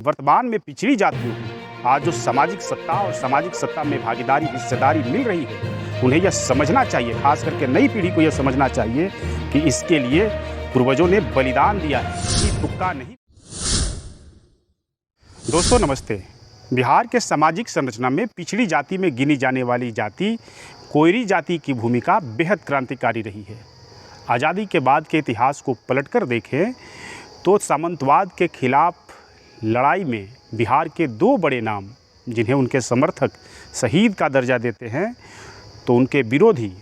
वर्तमान में पिछड़ी जातियों को आज जो सामाजिक सत्ता और सामाजिक सत्ता में भागीदारी हिस्सेदारी मिल रही है, उन्हें यह समझना चाहिए, खास करके नई पीढ़ी को यह समझना चाहिए कि इसके लिए पूर्वजों ने बलिदान दिया है, ये तुक्का नहीं। दोस्तों नमस्ते। बिहार के सामाजिक संरचना में पिछड़ी जाति में गिनी जाने वाली जाति कोयरी जाति की भूमिका बेहद क्रांतिकारी रही है। आज़ादी के बाद के इतिहास को पलटकर देखें तो सामंतवाद के खिलाफ लड़ाई में बिहार के दो बड़े नाम, जिन्हें उनके समर्थक शहीद का दर्जा देते हैं, तो उनके विरोधी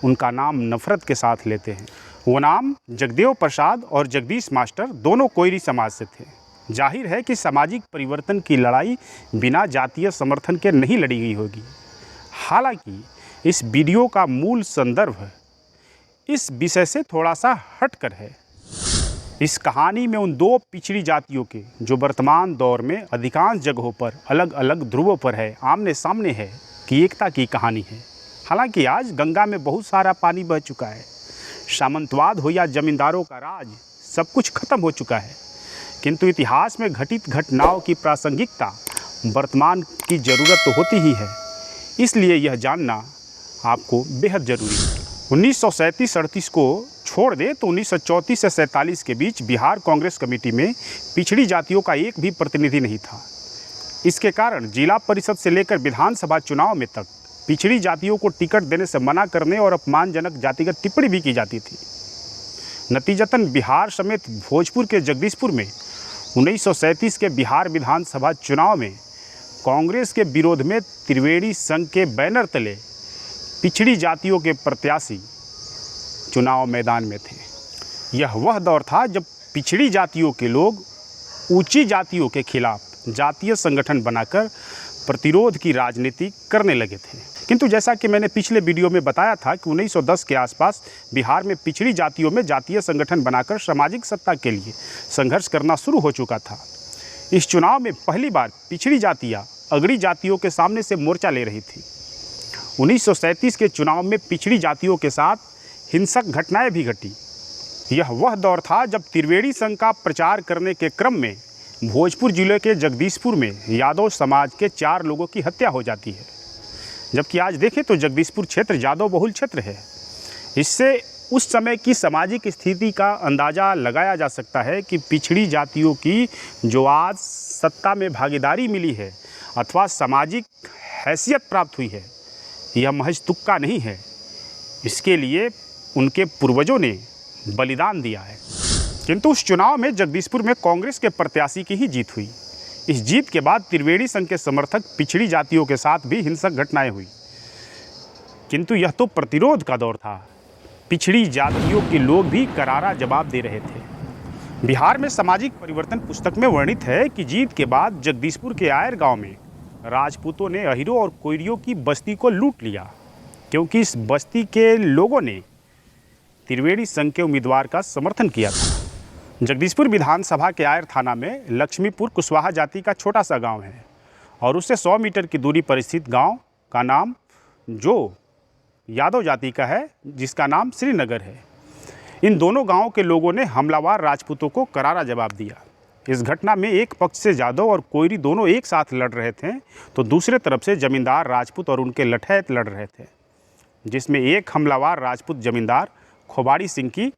उनका नाम नफरत के साथ लेते हैं। वो नाम जगदेव प्रसाद और जगदीश मास्टर दोनों कोयरी समाज से थे। जाहिर है कि सामाजिक परिवर्तन की लड़ाई बिना जातीय समर्थन के नहीं लड़ी गई होगी। हालांकि इस वीडियो का मूल संदर्भ इस विषय से थोड़ा सा हटकर है। इस कहानी में उन दो पिछड़ी जातियों के, जो वर्तमान दौर में अधिकांश जगहों पर अलग अलग ध्रुवों पर है, आमने सामने है, की एकता की कहानी है। हालांकि आज गंगा में बहुत सारा पानी बह चुका है। सामंतवाद हो या जमींदारों का राज, सब कुछ खत्म हो चुका है। किंतु इतिहास में घटित घटनाओं की प्रासंगिकता वर्तमान की ज़रूरत तो होती ही है, इसलिए यह जानना आपको बेहद ज़रूरी है। 1937-38 को छोड़ दे तो 1934 से 47 के बीच बिहार कांग्रेस कमेटी में पिछड़ी जातियों का एक भी प्रतिनिधि नहीं था। इसके कारण जिला परिषद से लेकर विधानसभा चुनाव में तक पिछड़ी जातियों को टिकट देने से मना करने और अपमानजनक जातिगत टिप्पणी भी की जाती थी। नतीजतन बिहार समेत भोजपुर के जगदीशपुर में 1937 के बिहार विधानसभा चुनाव में कांग्रेस के विरोध में त्रिवेणी संघ के बैनर तले पिछड़ी जातियों के प्रत्याशी चुनाव मैदान में थे। यह वह दौर था जब पिछड़ी जातियों के लोग ऊंची जातियों के खिलाफ जातीय संगठन बनाकर प्रतिरोध की राजनीति करने लगे थे। किंतु जैसा कि मैंने पिछले वीडियो में बताया था कि 1910 के आसपास बिहार में पिछड़ी जातियों में जातीय संगठन बनाकर सामाजिक सत्ता के लिए संघर्ष करना शुरू हो चुका था। इस चुनाव में पहली बार पिछड़ी जातियां अगड़ी जातियों के सामने से मोर्चा ले रही थी। 1937 के चुनाव में पिछड़ी जातियों के साथ हिंसक घटनाएं भी घटी। यह वह दौर था जब त्रिवेणी संघ का प्रचार करने के क्रम में भोजपुर जिले के जगदीशपुर में यादव समाज के 4 लोगों की हत्या हो जाती है। जबकि आज देखें तो जगदीशपुर क्षेत्र यादव बहुल क्षेत्र है। इससे उस समय की सामाजिक स्थिति का अंदाज़ा लगाया जा सकता है कि पिछड़ी जातियों की जो आज सत्ता में भागीदारी मिली है अथवा सामाजिक हैसियत प्राप्त हुई है, यह महज तुक्का नहीं है। इसके लिए उनके पूर्वजों ने बलिदान दिया है। किंतु उस चुनाव में जगदीशपुर में कांग्रेस के प्रत्याशी की ही जीत हुई। इस जीत के बाद त्रिवेणी संघ के समर्थक पिछड़ी जातियों के साथ भी हिंसक घटनाएं हुई। किंतु यह तो प्रतिरोध का दौर था। पिछड़ी जातियों के लोग भी करारा जवाब दे रहे थे। बिहार में सामाजिक परिवर्तन पुस्तक में वर्णित है कि जीत के बाद जगदीशपुर के आयर गाँव में राजपूतों ने अहिरों और कोयरियों की बस्ती को लूट लिया, क्योंकि इस बस्ती के लोगों ने त्रिवेणी संघ के उम्मीदवार का समर्थन किया था। जगदीशपुर विधानसभा के आयर थाना में लक्ष्मीपुर कुशवाहा जाति का छोटा सा गांव है और उससे 100 मीटर की दूरी पर स्थित गांव का नाम जो यादव जाति का है, जिसका नाम श्रीनगर है। इन दोनों गाँवों के लोगों ने हमलावर राजपूतों को करारा जवाब दिया। इस घटना में एक पक्ष से यादव और कोयरी दोनों एक साथ लड़ रहे थे, तो दूसरे तरफ से जमींदार राजपूत और उनके लठैत लड़ रहे थे, जिसमें एक हमलावर राजपूत जमींदार खोबाड़ी सिंह की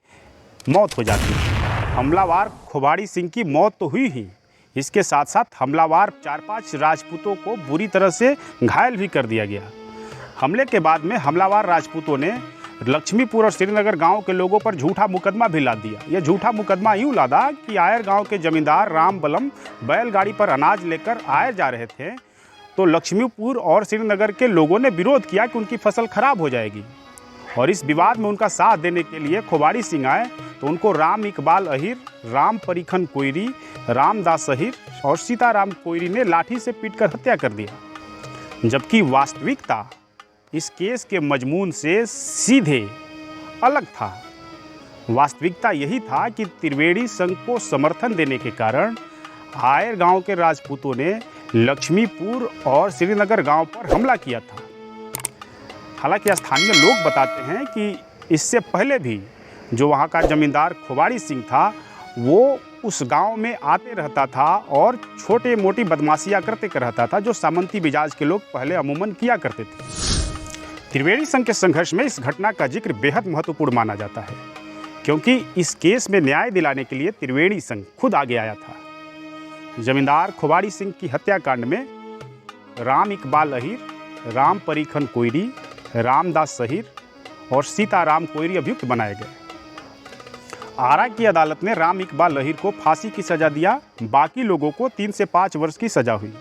मौत हो जाती है। हमलावर खोबाड़ी सिंह की मौत तो हुई ही, इसके साथ साथ हमलावर 4-5 राजपूतों को बुरी तरह से घायल भी कर दिया गया। हमले के बाद में हमलावर राजपूतों ने लक्ष्मीपुर और श्रीनगर गांव के लोगों पर झूठा मुकदमा भी लाद दिया। यह झूठा मुकदमा यूँ लादा कि आयर गांव के जमींदार राम बलम बैलगाड़ी पर अनाज लेकर आयर जा रहे थे, तो लक्ष्मीपुर और श्रीनगर के लोगों ने विरोध किया कि उनकी फसल खराब हो जाएगी, और इस विवाद में उनका साथ देने के लिए खोबाड़ी सिंह आए, तो उनको राम इकबाल अहिर, राम परिखन कोयरी, रामदास अहिर और सीताराम कोयरी ने लाठी से पीटकर हत्या कर दिया। जबकि वास्तविकता इस केस के मजमून से सीधे अलग था। वास्तविकता यही था कि त्रिवेणी संघ को समर्थन देने के कारण आयर गांव के राजपूतों ने लक्ष्मीपुर और श्रीनगर गांव पर हमला किया था। हालांकि स्थानीय लोग बताते हैं कि इससे पहले भी जो वहाँ का जमींदार खोबाड़ी सिंह था, वो उस गांव में आते रहता था और छोटे मोटी बदमाशियां करते रहता था, जो सामंती मिजाज के लोग पहले अमूमन किया करते थे। त्रिवेणी संघ के संघर्ष में इस घटना का जिक्र बेहद महत्वपूर्ण माना जाता है, क्योंकि इस केस में न्याय दिलाने के लिए त्रिवेणी संघ खुद आगे आया था। जमींदार खुबाड़ी सिंह की हत्याकांड में राम इकबाल अहिर, राम परीखन कोयरी, रामदास सहिर और सीताराम कोयरी अभियुक्त बनाए गए। आरा की अदालत ने राम इकबाल अहिर को फांसी की सजा दिया, बाकी लोगों को 3 से 5 वर्ष की सजा हुई।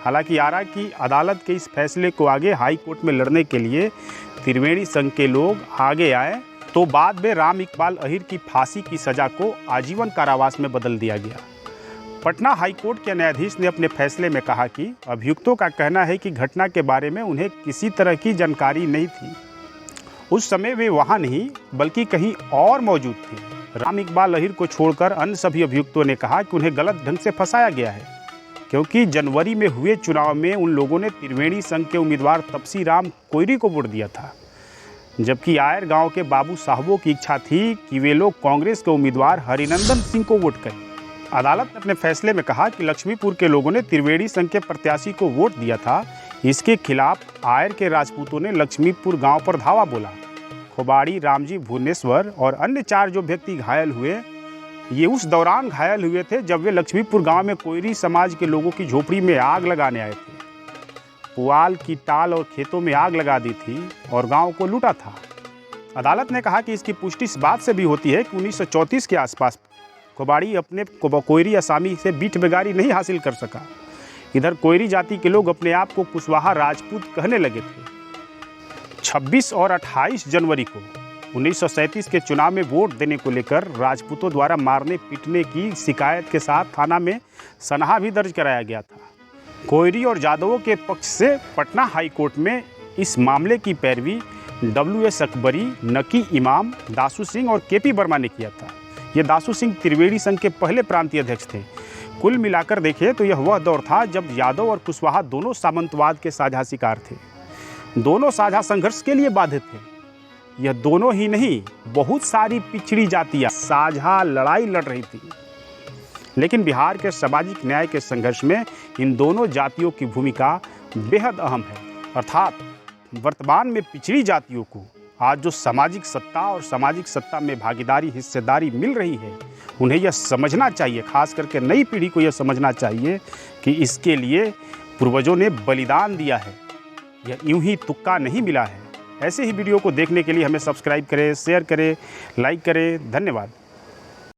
हालांकि आरा की अदालत के इस फैसले को आगे हाई कोर्ट में लड़ने के लिए त्रिवेणी संघ के लोग आगे आए, तो बाद में राम इकबाल अहिर की फांसी की सजा को आजीवन कारावास में बदल दिया गया। पटना हाई कोर्ट के न्यायाधीश ने अपने फैसले में कहा कि अभियुक्तों का कहना है कि घटना के बारे में उन्हें किसी तरह की जानकारी नहीं थी। उस समय वे वहां नहीं बल्कि कहीं और मौजूद थे। राम इकबाल अहिर को छोड़कर अन्य सभी अभियुक्तों ने कहा कि उन्हें गलत ढंग से फंसाया गया है, क्योंकि जनवरी में हुए चुनाव में उन लोगों ने त्रिवेणी संघ के उम्मीदवार तपसी राम कोयरी को वोट दिया था, जबकि आयर गांव के बाबू साहबों की इच्छा थी कि वे लोग कांग्रेस के उम्मीदवार हरिनंदन सिंह को वोट करें। अदालत ने अपने फैसले में कहा कि लक्ष्मीपुर के लोगों ने त्रिवेणी संघ के प्रत्याशी को वोट दिया था। इसके खिलाफ आयर के राजपूतों ने लक्ष्मीपुर गांव पर धावा बोला। खुबाड़ी, रामजी, भुवनेश्वर और अन्य 4 जो व्यक्ति घायल हुए, ये उस दौरान घायल हुए थे जब वे लक्ष्मीपुर गांव में कोयरी समाज के लोगों की झोपड़ी में आग लगाने आए थे। पुआल की टाल और खेतों में आग लगा दी थी और गांव को लूटा था। अदालत ने कहा कि इसकी पुष्टि इस बात से भी होती है कि 1934 के आसपास खुबाड़ी अपने कोयरी असामी से बीट बेगारी नहीं हासिल कर सका। इधर कोयरी जाति के लोग अपने आप को कुशवाहा राजपूत कहने लगे थे। 26 और 28 जनवरी को 1937 के चुनाव में वोट देने को लेकर राजपूतों द्वारा मारने पीटने की शिकायत के साथ थाना में सनहा भी दर्ज कराया गया था। कोयरी और यादवों के पक्ष से पटना हाई कोर्ट में इस मामले की पैरवी WS अकबरी, नकी इमाम, दासू सिंह और KP वर्मा ने किया था। ये दासू सिंह त्रिवेणी संघ के पहले प्रांतीय अध्यक्ष थे। कुल मिलाकर देखें तो यह वह दौर था जब यादव और कुशवाहा दोनों सामंतवाद के साझा शिकार थे, दोनों साझा संघर्ष के लिए बाधित थे। यह दोनों ही नहीं, बहुत सारी पिछड़ी जातियां साझा लड़ाई लड़ रही थी। लेकिन बिहार के सामाजिक न्याय के संघर्ष में इन दोनों जातियों की भूमिका बेहद अहम है। अर्थात वर्तमान में पिछड़ी जातियों को आज जो सामाजिक सत्ता और सामाजिक सत्ता में भागीदारी, हिस्सेदारी मिल रही है, उन्हें यह समझना चाहिए, खास करके नई पीढ़ी को यह समझना चाहिए कि इसके लिए पूर्वजों ने बलिदान दिया है। यह यूं ही तुक्का नहीं मिला है। ऐसे ही वीडियो को देखने के लिए हमें सब्सक्राइब करें, शेयर करें, लाइक करें। धन्यवाद।